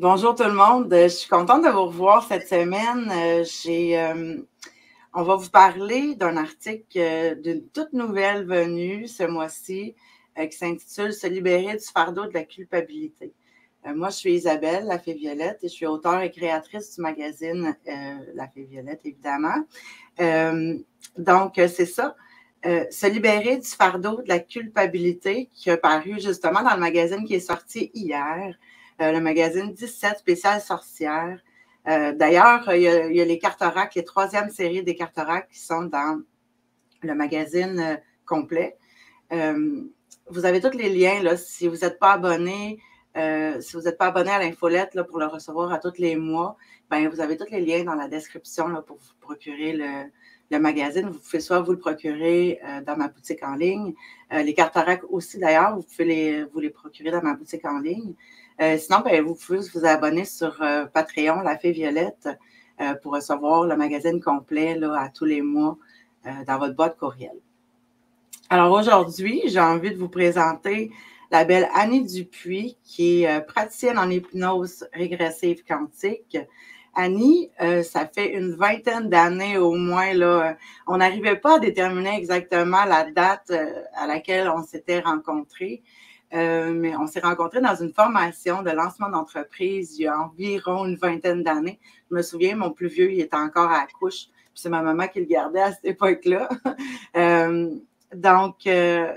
Bonjour tout le monde. Je suis contente de vous revoir cette semaine. On va vous parler d'un article d'une toute nouvelle venue ce mois-ci qui s'intitule « Se libérer du fardeau de la culpabilité ». Moi, je suis Isabelle La Fée Violette et je suis auteure et créatrice du magazine La Fée Violette, évidemment. Donc, c'est ça. Se libérer du fardeau de la culpabilité qui a paru justement dans le magazine qui est sorti hier. Le magazine 17 spécial sorcière. D'ailleurs, il y a les Carterac, les 3e séries des Carterac qui sont dans le magazine complet. Vous avez tous les liens, là, si vous n'êtes pas abonné, à l'infolette là, pour le recevoir à tous les mois, ben, vous avez tous les liens dans la description là, pour vous procurer le magazine. Vous pouvez soit vous le procurer dans ma boutique en ligne. Les Carterac aussi, d'ailleurs, vous pouvez vous les procurer dans ma boutique en ligne. Sinon, ben, vous pouvez vous abonner sur Patreon, La Fée Violette, pour recevoir le magazine complet là, à tous les mois dans votre boîte courriel. Alors aujourd'hui, j'ai envie de vous présenter la belle Annie Dupuis, qui est praticienne en hypnose régressive quantique. Annie, ça fait une 20aine d'années au moins, là, on n'arrivait pas à déterminer exactement la date à laquelle on s'était rencontrés. Mais on s'est rencontrés dans une formation de lancement d'entreprise il y a environ une 20aine d'années. Je me souviens, mon plus vieux, il était encore à la couche, puis c'est ma maman qui le gardait à cette époque-là. Donc,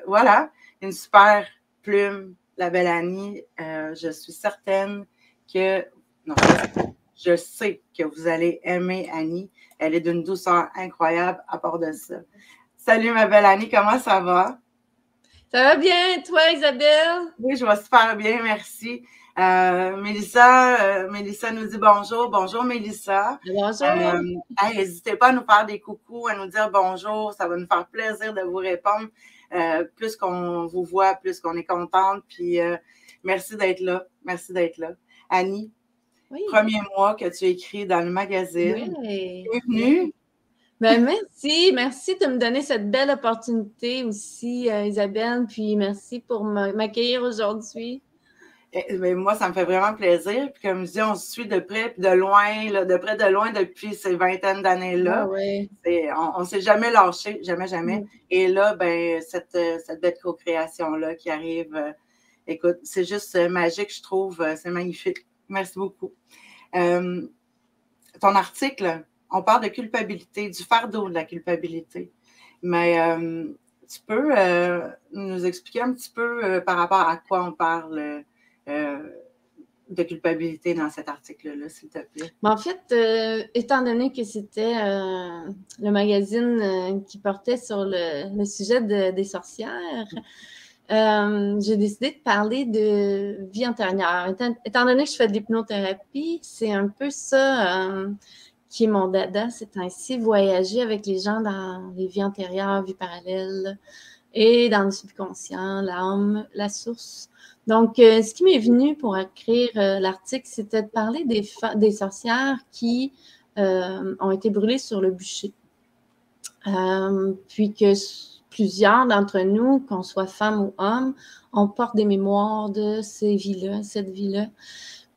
voilà, une super plume, la belle Annie. Je suis certaine que... Non, je sais que vous allez aimer Annie. Elle est d'une douceur incroyable à part de ça. Salut, ma belle Annie, comment ça va? Ça va bien, toi, Isabelle? Oui, je vais super bien, merci. Mélissa nous dit bonjour. Bonjour, Mélissa. Bonjour. N'hésitez pas à nous faire des coucous, à nous dire bonjour. Ça va nous faire plaisir de vous répondre. Plus qu'on vous voit, plus qu'on est contente. Puis, merci d'être là. Merci d'être là. Annie, oui. Premier mois que tu écris dans le magazine. Oui. Bienvenue. Ben, merci de me donner cette belle opportunité aussi, Isabelle, puis merci pour m'accueillir aujourd'hui. Mais moi, ça me fait vraiment plaisir. Puis comme je dis, on se suit de près puis de loin, là, de près de loin depuis ces 20aines d'années-là. Ah, ouais. On ne s'est jamais lâché, jamais. Et là, ben cette belle co-création-là qui arrive, écoute, c'est juste magique, je trouve. C'est magnifique. Merci beaucoup. Ton article, on parle de culpabilité, du fardeau de la culpabilité. Mais tu peux nous expliquer un petit peu par rapport à quoi on parle de culpabilité dans cet article-là, s'il te plaît? En fait, étant donné que c'était le magazine qui portait sur le sujet des sorcières, j'ai décidé de parler de vie antérieure. Étant donné que je fais de l'hypnothérapie, c'est un peu ça qui est mon dada, c'est ainsi voyager avec les gens dans les vies antérieures, vies parallèles, et dans le subconscient, l'âme, la source. Donc, ce qui m'est venu pour écrire l'article, c'était de parler des sorcières qui ont été brûlées sur le bûcher. Puis que plusieurs d'entre nous, qu'on soit femme ou homme, on porte des mémoires de ces vies-là, cette vie-là.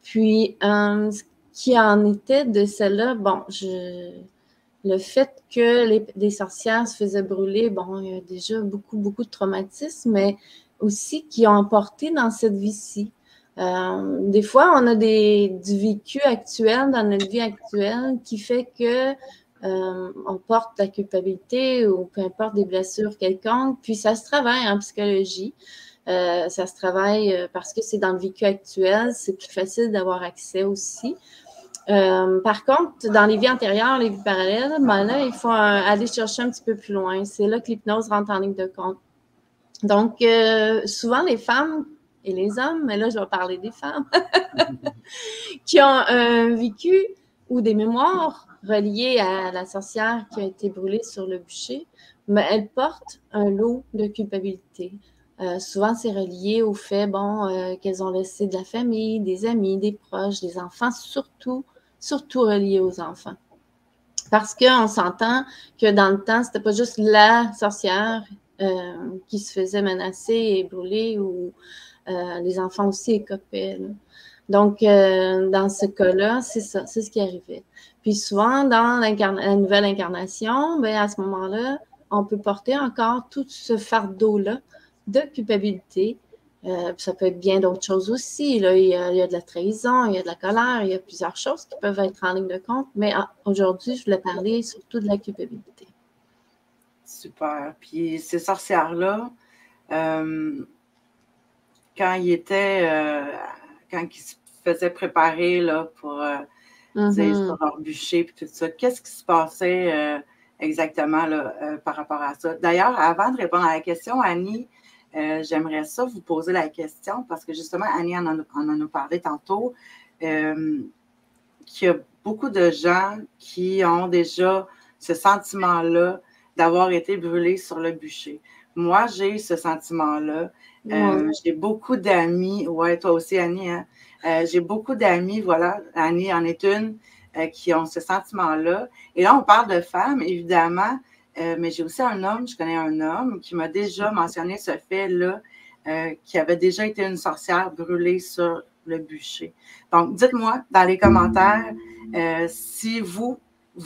Puis, ce qui en était de celle-là, bon, le fait que des sorcières se faisaient brûler, bon, il y a déjà beaucoup de traumatismes, mais aussi qui ont emporté dans cette vie-ci. Des fois, on a du vécu actuel dans notre vie actuelle qui fait que on porte la culpabilité ou peu importe des blessures quelconques, puis ça se travaille en psychologie. Ça se travaille parce que c'est dans le vécu actuel, c'est plus facile d'avoir accès aussi. Par contre, dans les vies antérieures, les vies parallèles, ben là, il faut aller chercher un petit peu plus loin. C'est là que l'hypnose rentre en ligne de compte. Donc, souvent, les femmes et les hommes, mais là, je vais parler des femmes, qui ont vécu ou des mémoires reliées à la sorcière qui a été brûlée sur le bûcher, mais elles portent un lot de culpabilité. Souvent, c'est relié au fait, qu'elles ont laissé de la famille, des amis, des proches, des enfants, surtout relié aux enfants. Parce qu'on s'entend que dans le temps, c'était pas juste la sorcière qui se faisait menacer et brûler ou les enfants aussi écopaient. Donc, dans ce cas-là, c'est ça, c'est ce qui arrivait. Puis souvent, dans la nouvelle incarnation, ben, à ce moment-là, on peut porter encore tout ce fardeau-là de culpabilité. Ça peut être bien d'autres choses aussi. Là. Il y a de la trahison, il y a de la colère, il y a plusieurs choses qui peuvent être en ligne de compte. Mais aujourd'hui, je voulais parler surtout de la culpabilité. Super. Puis ces sorcières-là, quand ils se faisaient préparer là, pour sur leur bûcher et tout ça, qu'est-ce qui se passait exactement là, par rapport à ça? D'ailleurs, avant de répondre à la question, Annie, j'aimerais ça vous poser la question parce que justement, Annie en a parlé tantôt, qu'il y a beaucoup de gens qui ont déjà ce sentiment-là d'avoir été brûlés sur le bûcher. Moi, j'ai ce sentiment-là. J'ai beaucoup d'amis, ouais, toi aussi, Annie, hein? J'ai beaucoup d'amis, voilà, Annie en est une, qui ont ce sentiment-là. Et là, on parle de femmes, évidemment, mais j'ai aussi un homme, je connais un homme qui m'a déjà mentionné ce fait-là, qui avait déjà été une sorcière brûlée sur le bûcher. Donc, dites-moi dans les commentaires si vous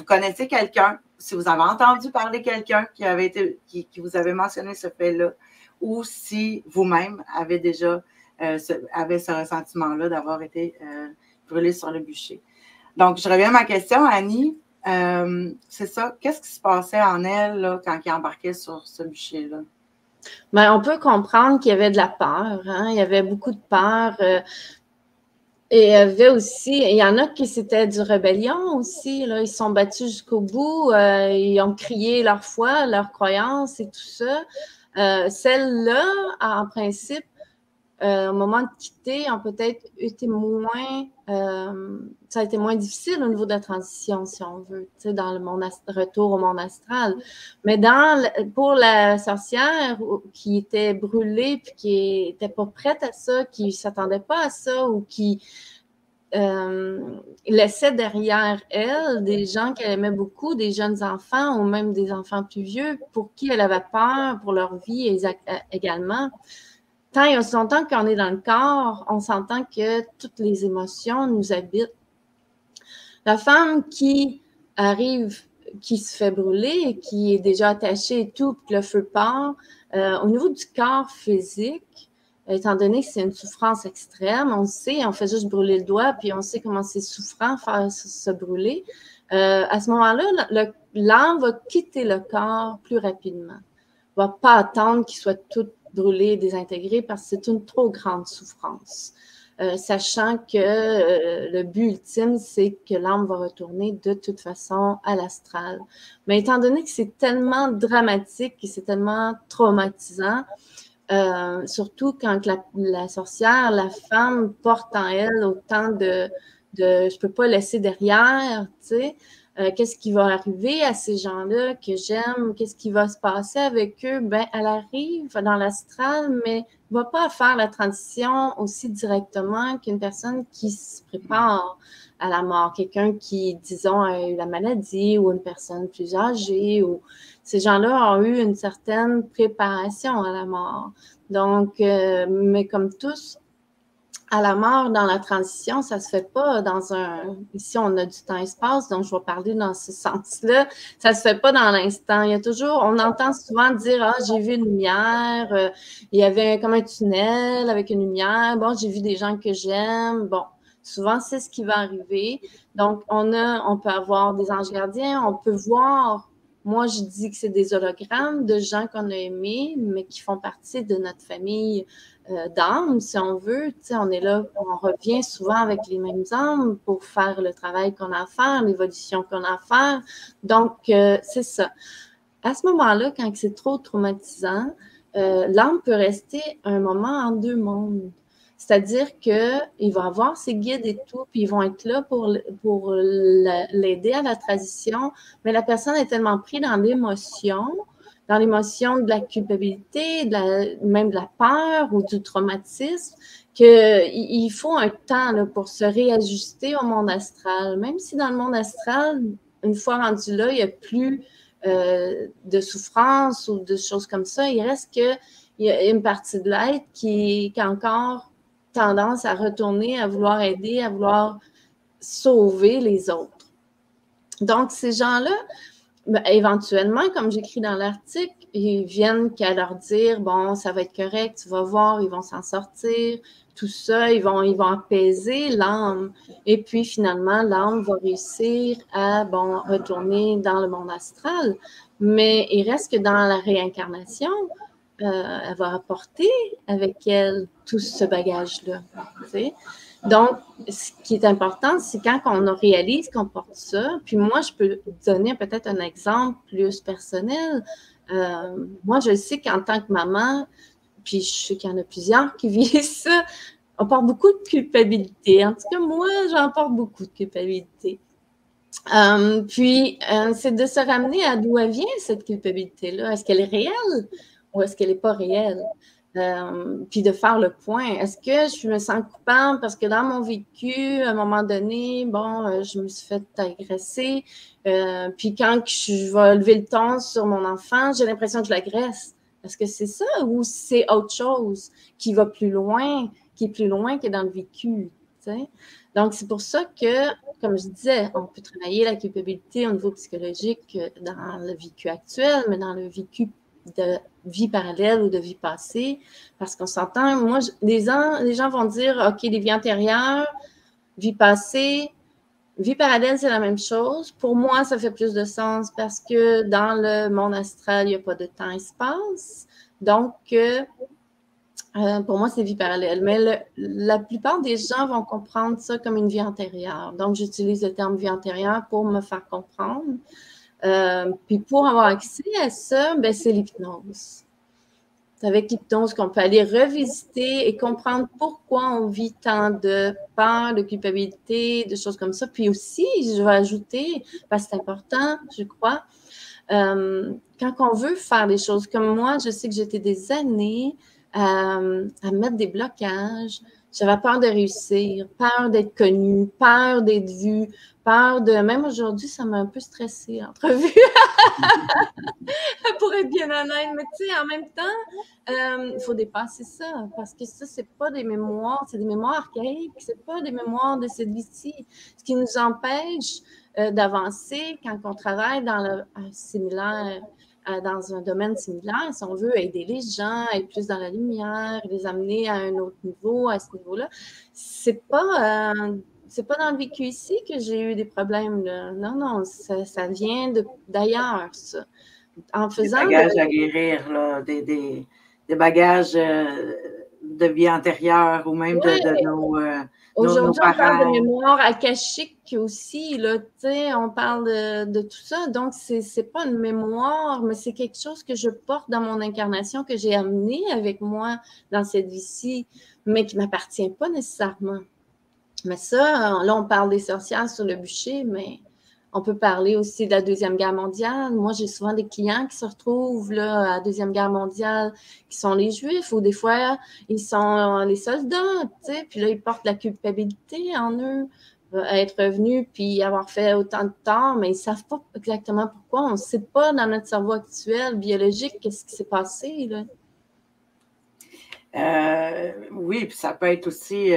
connaissez quelqu'un, si vous avez entendu parler de quelqu'un qui vous avait mentionné ce fait-là, ou si vous-même avez déjà ce ressentiment-là d'avoir été brûlé sur le bûcher. Donc, je reviens à ma question, Annie. C'est ça. Qu'est-ce qui se passait en elle là, quand elle embarquait sur ce bûcher-là? Ben, on peut comprendre qu'il y avait de la peur. Hein? Il y avait beaucoup de peur. Et il y avait aussi, il y en a qui c'était du rébellion aussi. Là. Ils se sont battus jusqu'au bout. Ils ont crié leur foi, leur croyance et tout ça. Celles-là, en principe, au moment de quitter, ont peut-être été moins, ça a été moins difficile au niveau de la transition, si on veut, dans le retour au monde astral. Mais pour la sorcière qui était brûlée puis qui n'était pas prête à ça, qui ne s'attendait pas à ça ou qui laissait derrière elle des gens qu'elle aimait beaucoup, des jeunes enfants ou même des enfants plus vieux pour qui elle avait peur pour leur vie également. Tant et aussi longtemps qu'on est dans le corps, on s'entend que toutes les émotions nous habitent. La femme qui arrive, qui se fait brûler, qui est déjà attachée et tout, puis le feu part, au niveau du corps physique, étant donné que c'est une souffrance extrême, on sait, on fait juste brûler le doigt, puis on sait comment c'est souffrant faire se brûler. À ce moment-là, l'âme va quitter le corps plus rapidement. Ne va pas attendre qu'il soit tout brûlé, désintégré, parce que c'est une trop grande souffrance. Sachant que le but ultime, c'est que l'âme va retourner de toute façon à l'astral. Mais étant donné que c'est tellement dramatique et c'est tellement traumatisant, surtout quand la sorcière, la femme porte en elle autant de je peux pas laisser derrière, tu sais, qu'est-ce qui va arriver à ces gens-là que j'aime, qu'est-ce qui va se passer avec eux, ben elle arrive dans l'astral, mais ne va pas faire la transition aussi directement qu'une personne qui se prépare à la mort, quelqu'un qui, disons, a eu la maladie ou une personne plus âgée, ou ces gens-là ont eu une certaine préparation à la mort. Donc, mais comme tous, à la mort, dans la transition, ça se fait pas dans un... Ici, on a du temps-espace, donc je vais parler dans ce sens-là. Ça se fait pas dans l'instant. Il y a toujours... On entend souvent dire « Ah, j'ai vu une lumière. Il y avait comme un tunnel avec une lumière. Bon, j'ai vu des gens que j'aime. » Bon, souvent, c'est ce qui va arriver. Donc, on peut avoir des anges gardiens. On peut voir... Moi, je dis que c'est des hologrammes de gens qu'on a aimés, mais qui font partie de notre famille d'âmes, si on veut. Tu sais, on est là, on revient souvent avec les mêmes âmes pour faire le travail qu'on a à faire, l'évolution qu'on a à faire. Donc, c'est ça. À ce moment-là, quand c'est trop traumatisant, l'âme peut rester un moment en deux mondes. C'est-à-dire qu'il va avoir ses guides et tout, puis ils vont être là pour l'aider à la transition, mais la personne est tellement prise dans l'émotion de la culpabilité, même de la peur ou du traumatisme, qu'il faut un temps là, pour se réajuster au monde astral. Même si dans le monde astral, une fois rendu là, il n'y a plus de souffrance ou de choses comme ça, il reste qu'il y a une partie de l'être qui est encore tendance à retourner, à vouloir aider, à vouloir sauver les autres. Donc, ces gens-là, ben, éventuellement, comme j'écris dans l'article, ils viennent qu'à leur dire, bon, ça va être correct, tu vas voir, ils vont s'en sortir, tout ça, ils vont apaiser l'âme. Et puis, finalement, l'âme va réussir à, bon, retourner dans le monde astral. Mais il reste que dans la réincarnation, elle va apporter avec elle tout ce bagage-là. Tu sais? Donc, ce qui est important, c'est quand on réalise qu'on porte ça. Puis moi, je peux donner peut-être un exemple plus personnel. Moi, je sais qu'en tant que maman, puis je sais qu'il y en a plusieurs qui vivent ça, on porte beaucoup de culpabilité. En tout cas, moi, j'en porte beaucoup de culpabilité. C'est de se ramener à d'où elle vient, cette culpabilité-là. Est-ce qu'elle est réelle ou est-ce qu'elle n'est pas réelle? Puis de faire le point. Est-ce que je me sens coupable parce que dans mon vécu, à un moment donné, bon, je me suis fait agresser. Puis quand je vais lever le ton sur mon enfant, j'ai l'impression que je l'agresse. Est-ce que c'est ça ou c'est autre chose qui va plus loin, qui est plus loin que dans le vécu? T'sais? Donc, c'est pour ça que, comme je disais, on peut travailler la culpabilité au niveau psychologique dans le vécu actuel, mais dans le vécu de vie parallèle ou de vie passée, parce qu'on s'entend, moi, les gens vont dire, OK, les vies antérieures, vie passée, vie parallèle, c'est la même chose. Pour moi, ça fait plus de sens parce que dans le monde astral, il n'y a pas de temps-espace. Donc, pour moi, c'est vie parallèle. Mais la plupart des gens vont comprendre ça comme une vie antérieure. Donc, j'utilise le terme vie antérieure pour me faire comprendre. Puis pour avoir accès à ça, ben, c'est l'hypnose. C'est avec l'hypnose qu'on peut aller revisiter et comprendre pourquoi on vit tant de peur, de culpabilité, de choses comme ça. Puis aussi, je vais ajouter, parce que c'est important, je crois, quand on veut faire des choses comme moi, je sais que j'étais des années à mettre des blocages. J'avais peur de réussir, peur d'être connue, peur d'être vue, peur de... Même aujourd'hui, ça m'a un peu stressée, l'entrevue, pour être bien honnête. Mais tu sais, en même temps, il faut dépasser ça, parce que ça, c'est pas des mémoires, c'est des mémoires archaïques, c'est pas des mémoires de cette vie-ci. Ce qui nous empêche d'avancer quand on travaille dans le similaire, dans un domaine similaire, si on veut aider les gens, être plus dans la lumière, les amener à un autre niveau, à ce niveau-là, c'est pas dans le vécu ici que j'ai eu des problèmes, là. Non, non, ça vient d'ailleurs, ça. En faisant des bagages à guérir, là, des bagages de vie antérieure ou même de nos aujourd'hui, on parle de parents. mémoire akashique aussi, là, tu sais, on parle de tout ça. Donc, c'est pas une mémoire, mais c'est quelque chose que je porte dans mon incarnation, que j'ai amené avec moi dans cette vie-ci, mais qui m'appartient pas nécessairement. Mais ça, là, on parle des sorcières sur le bûcher, mais on peut parler aussi de la Deuxième Guerre mondiale. Moi, j'ai souvent des clients qui se retrouvent là, à la Deuxième Guerre mondiale, qui sont les Juifs, ou des fois, ils sont les soldats, tu sais, puis là, ils portent la culpabilité en eux, être revenus, puis avoir fait autant de tort, mais ils ne savent pas exactement pourquoi. On ne sait pas dans notre cerveau actuel, biologique, qu'est-ce qui s'est passé, là. Oui, puis ça peut être aussi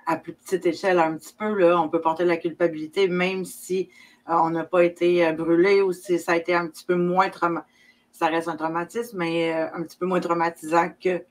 à plus petite échelle un petit peu, là, on peut porter la culpabilité même si on n'a pas été brûlé ou si ça a été un petit peu moins traumatisant. Ça reste un traumatisme, mais un petit peu moins traumatisant que,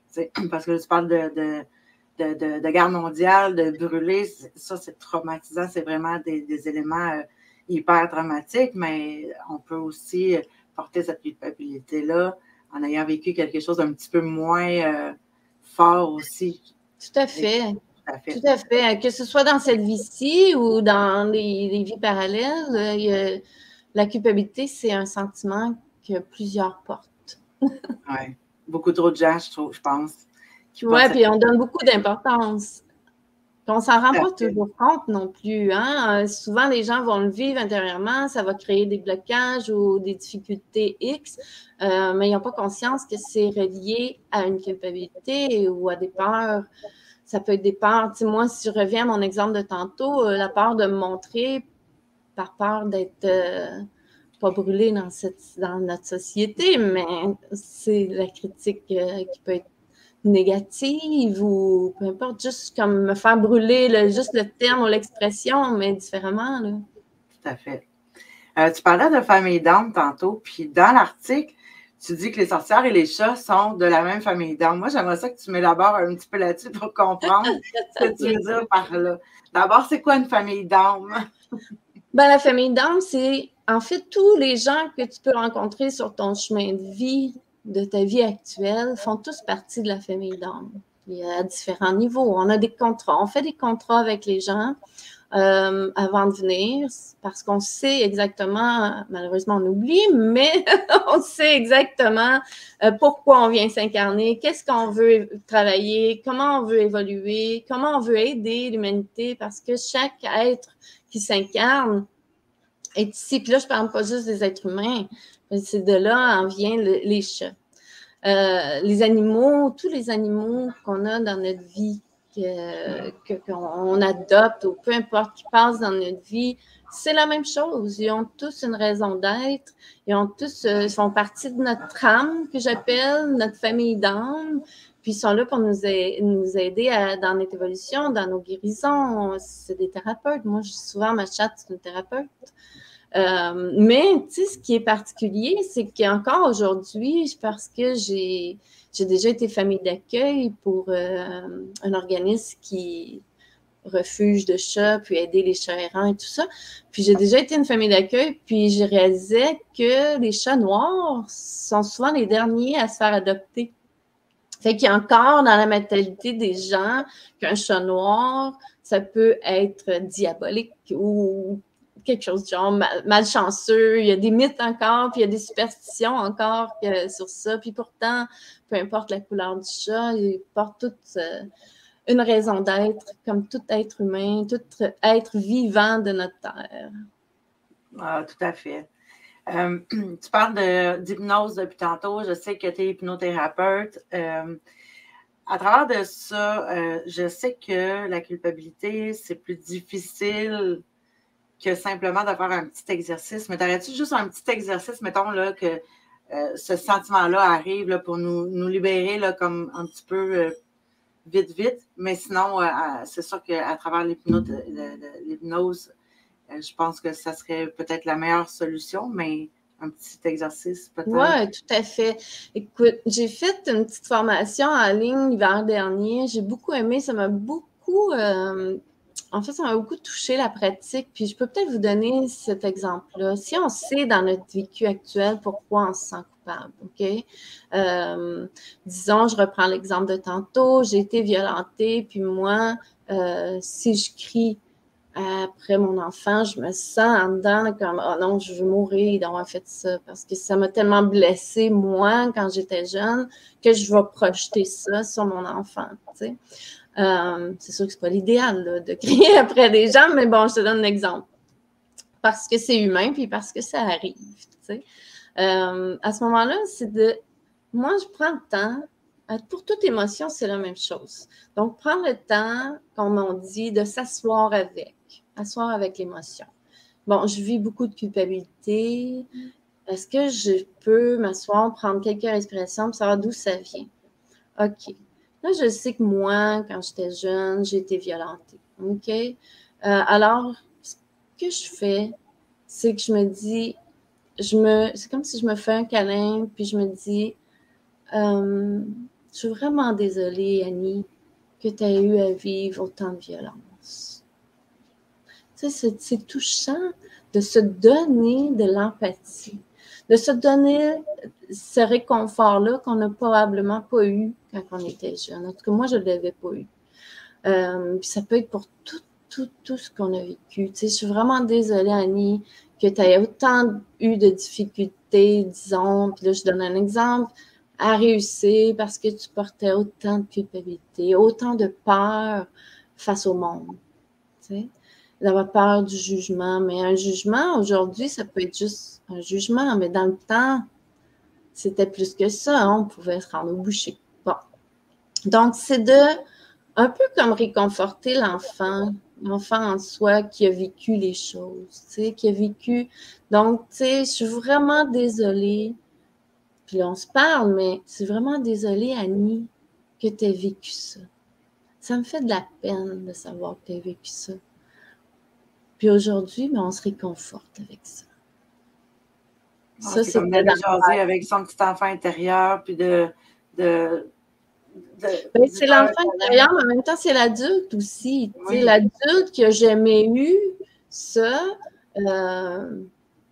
parce que tu parles de guerre mondiale, de brûler, ça c'est traumatisant, c'est vraiment des éléments hyper traumatiques, mais on peut aussi porter cette culpabilité-là en ayant vécu quelque chose d'un petit peu moins fort aussi. Tout à fait. Tout à fait. Tout à fait. Que ce soit dans cette vie-ci ou dans les vies parallèles, la culpabilité, c'est un sentiment que plusieurs portent. Oui. Beaucoup trop de gens, je pense. Oui, puis on donne beaucoup d'importance. On ne s'en rend pas toujours compte non plus. Hein? Souvent, les gens vont le vivre intérieurement, ça va créer des blocages ou des difficultés X, mais ils n'ont pas conscience que c'est relié à une culpabilité ou à des peurs. Ça peut être des peurs. Tu sais, moi, si je reviens à mon exemple de tantôt, la peur de me montrer par peur d'être pas brûlée dans notre société, mais c'est la critique qui peut être négative ou peu importe, juste comme me faire brûler juste le terme ou l'expression, mais différemment, là. Tout à fait. Tu parlais de famille d'âmes tantôt, puis dans l'article, tu dis que les sorcières et les chats sont de la même famille d'âmes. Moi, j'aimerais ça que tu m'élabores un petit peu là-dessus pour comprendre ce que tu veux dire par là. D'abord, c'est quoi une famille d'âmes? Ben, la famille d'âmes, c'est en fait tous les gens que tu peux rencontrer sur ton chemin de vie, de ta vie actuelle, font tous partie de la famille d'âmes. Il y a différents niveaux. On a des contrats. On fait des contrats avec les gens avant de venir parce qu'on sait exactement, malheureusement on oublie, mais on sait exactement pourquoi on vient s'incarner, qu'est-ce qu'on veut travailler, comment on veut évoluer, comment on veut aider l'humanité parce que chaque être qui s'incarne est ici. Puis là, je ne parle pas juste des êtres humains, c'est de là en vient les chats. Les animaux, tous les animaux qu'on a dans notre vie, qu'on adopte ou peu importe qui passent dans notre vie, c'est la même chose. Ils ont tous une raison d'être. Ils ont tous, font partie de notre âme, que j'appelle, notre famille d'âme. Puis ils sont là pour nous aider dans notre évolution, dans nos guérisons. C'est des thérapeutes. Moi, je dis souvent, ma chatte, c'est une thérapeute. Mais, tu sais, ce qui est particulier, c'est qu'encore aujourd'hui, parce que j'ai déjà été famille d'accueil pour un organisme qui refuge de chats, puis aider les chats errants et tout ça. Puis j'ai déjà été une famille d'accueil, puis j'ai réalisé que les chats noirs sont souvent les derniers à se faire adopter. Fait qu'il y a encore dans la mentalité des gens qu'un chat noir, ça peut être diabolique ou quelque chose de genre malchanceux. Il y a des mythes encore, puis il y a des superstitions encore sur ça. Puis pourtant, peu importe la couleur du chat, il porte toute une raison d'être, comme tout être humain, tout être vivant de notre terre. Ah, tout à fait. Tu parles d'hypnose depuis tantôt. Je sais que tu es hypnothérapeute. À travers de ça, je sais que la culpabilité, c'est plus difficile que simplement de faire un petit exercice. Mais t'aurais-tu juste un petit exercice, mettons, là, que ce sentiment-là arrive là, pour nous libérer là, comme un petit peu vite. Mais sinon, c'est sûr qu'à travers l'hypnose, je pense que ça serait peut-être la meilleure solution, mais un petit exercice peut-être. Oui, tout à fait. Écoute, j'ai fait une petite formation en ligne l'hiver dernier. J'ai beaucoup aimé. Ça m'a beaucoup... en fait, ça m'a beaucoup touché la pratique. Puis je peux peut-être vous donner cet exemple-là. Si on sait dans notre vécu actuel pourquoi on se sent coupable, OK? Disons, je reprends l'exemple de tantôt. J'ai été violentée, puis moi, si je crie après mon enfant, je me sens en dedans comme « Oh non, je veux mourir d'avoir fait ça » parce que ça m'a tellement blessée, moi, quand j'étais jeune, que je vais projeter ça sur mon enfant, tu sais. C'est sûr que c'est pas l'idéal là, de crier après des gens, mais bon, je te donne un exemple. Parce que c'est humain, puis parce que ça arrive, tu sais. À ce moment-là, c'est de... Moi, je prends le temps. Pour toute émotion, c'est la même chose. Donc, prendre le temps, comme on dit, de s'asseoir avec l'émotion. Bon, je vis beaucoup de culpabilité. Est-ce que je peux m'asseoir, prendre quelques respirations pour savoir d'où ça vient? OK. Là, je sais que moi, quand j'étais jeune, j'ai été violentée. OK? Alors, ce que je fais, c'est que je me dis, c'est comme si je me fais un câlin, puis je me dis, je suis vraiment désolée, Annie, que tu as eu à vivre autant de violence. Tu sais, c'est touchant de se donner de l'empathie, de se donner ce réconfort-là qu'on n'a probablement pas eu quand on était jeune. En tout cas, moi, je ne l'avais pas eu. Puis ça peut être pour tout ce qu'on a vécu. Tu sais, je suis vraiment désolée, Annie, que tu aies autant eu de difficultés, disons, puis là, je donne un exemple, à réussir parce que tu portais autant de culpabilité, autant de peur face au monde, tu sais, d'avoir peur du jugement. Mais un jugement, aujourd'hui, ça peut être juste un jugement, mais dans le temps, c'était plus que ça, hein, on pouvait se rendre au boucher. Bon. Donc, c'est un peu comme réconforter l'enfant en soi qui a vécu les choses, tu sais, qui a vécu. Donc, tu sais, je suis vraiment désolée. Puis là, on se parle, mais je suis vraiment désolée, Annie, que que tu aies vécu ça. Ça me fait de la peine de savoir que tu as vécu ça. Puis aujourd'hui, on se réconforte avec ça. Ça, c'est comme d'aller jaser avec son petit enfant intérieur, puis c'est l'enfant intérieur, mais en même temps, c'est l'adulte aussi. Oui. L'adulte qui n'a jamais eu ça,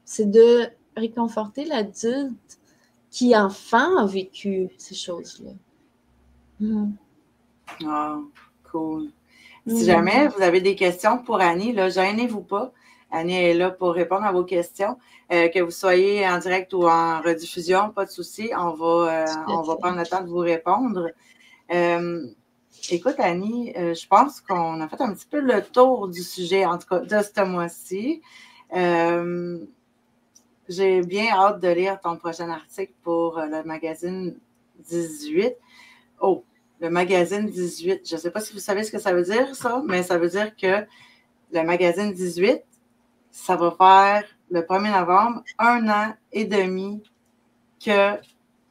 c'est de réconforter l'adulte qui, enfant, a vécu ces choses-là. Oh, cool. Si jamais vous avez des questions pour Annie, là, gênez-vous pas. Annie est là pour répondre à vos questions. Que vous soyez en direct ou en rediffusion, pas de souci. On va prendre le temps de vous répondre. Écoute, Annie, je pense qu'on a fait un petit peu le tour du sujet, en tout cas, de ce mois-ci. J'ai bien hâte de lire ton prochain article pour le magazine 18. Oh, le magazine 18. Je ne sais pas si vous savez ce que ça veut dire, ça, mais ça veut dire que le magazine 18, ça va faire le 1er novembre 1 an et demi que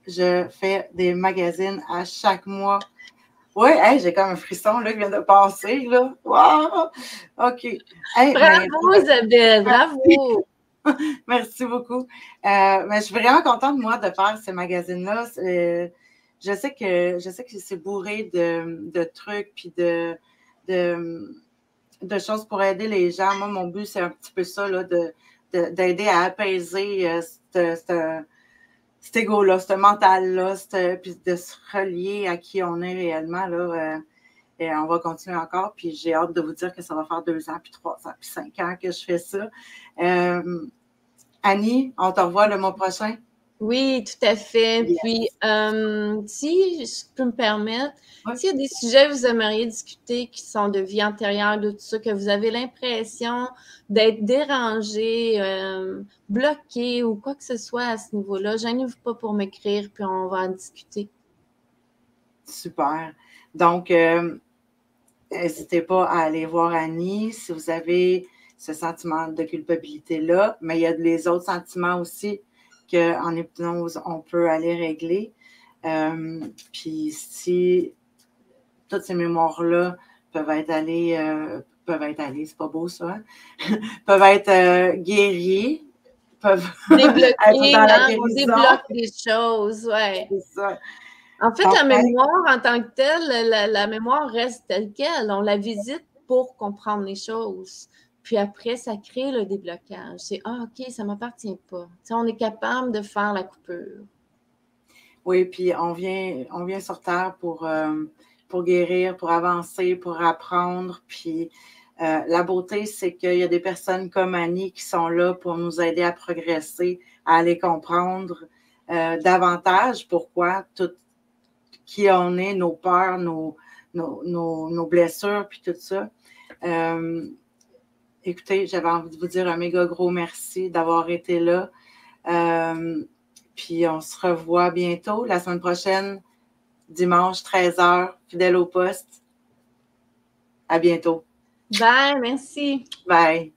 je fais des magazines à chaque mois. Oui, hey, j'ai comme un frisson là, qui vient de passer. Là. Wow! OK. Hey, bravo, Isabelle, bravo! Merci beaucoup. Mais je suis vraiment contente, moi, de faire ce magazine-là. Je sais que c'est bourré de trucs puis de choses pour aider les gens. Moi, mon but, c'est un petit peu ça, là, d'aider à apaiser cet ego-là, ce mental-là, puis de se relier à qui on est réellement, là. Et on va continuer encore, puis j'ai hâte de vous dire que ça va faire 2 ans, puis 3 ans, puis 5 ans que je fais ça. Annie, on te revoit le mois prochain? Oui, tout à fait. Yes. Puis, si je peux me permettre, s'il y a des sujets que vous aimeriez discuter qui sont de vie antérieure, de tout ça, que vous avez l'impression d'être dérangé, bloqué ou quoi que ce soit à ce niveau-là, gênez-vous pas pour m'écrire, puis on va en discuter. Super. Donc, n'hésitez pas à aller voir Annie si vous avez ce sentiment de culpabilité-là, mais il y a les autres sentiments aussi qu'en hypnose, on peut aller régler. Puis si toutes ces mémoires-là peuvent être allées, c'est pas beau ça, hein? peuvent être guéries, peuvent débloquer, être dans la guérison. On débloque des choses, ouais. C'est ça. En fait, la mémoire en tant que telle, la mémoire reste telle quelle. On la visite pour comprendre les choses. Puis après, ça crée le déblocage. C'est « Ah, OK, ça ne m'appartient pas. » On est capable de faire la coupure. Oui, puis on vient sur Terre pour guérir, pour avancer, pour apprendre. Puis la beauté, c'est qu'il y a des personnes comme Annie qui sont là pour nous aider à progresser, à aller comprendre davantage pourquoi qui on est, nos peurs, nos blessures, puis tout ça. Écoutez, j'avais envie de vous dire un méga gros merci d'avoir été là. Puis on se revoit bientôt, la semaine prochaine, dimanche, 13h, fidèle au poste. À bientôt. Bye, merci. Bye.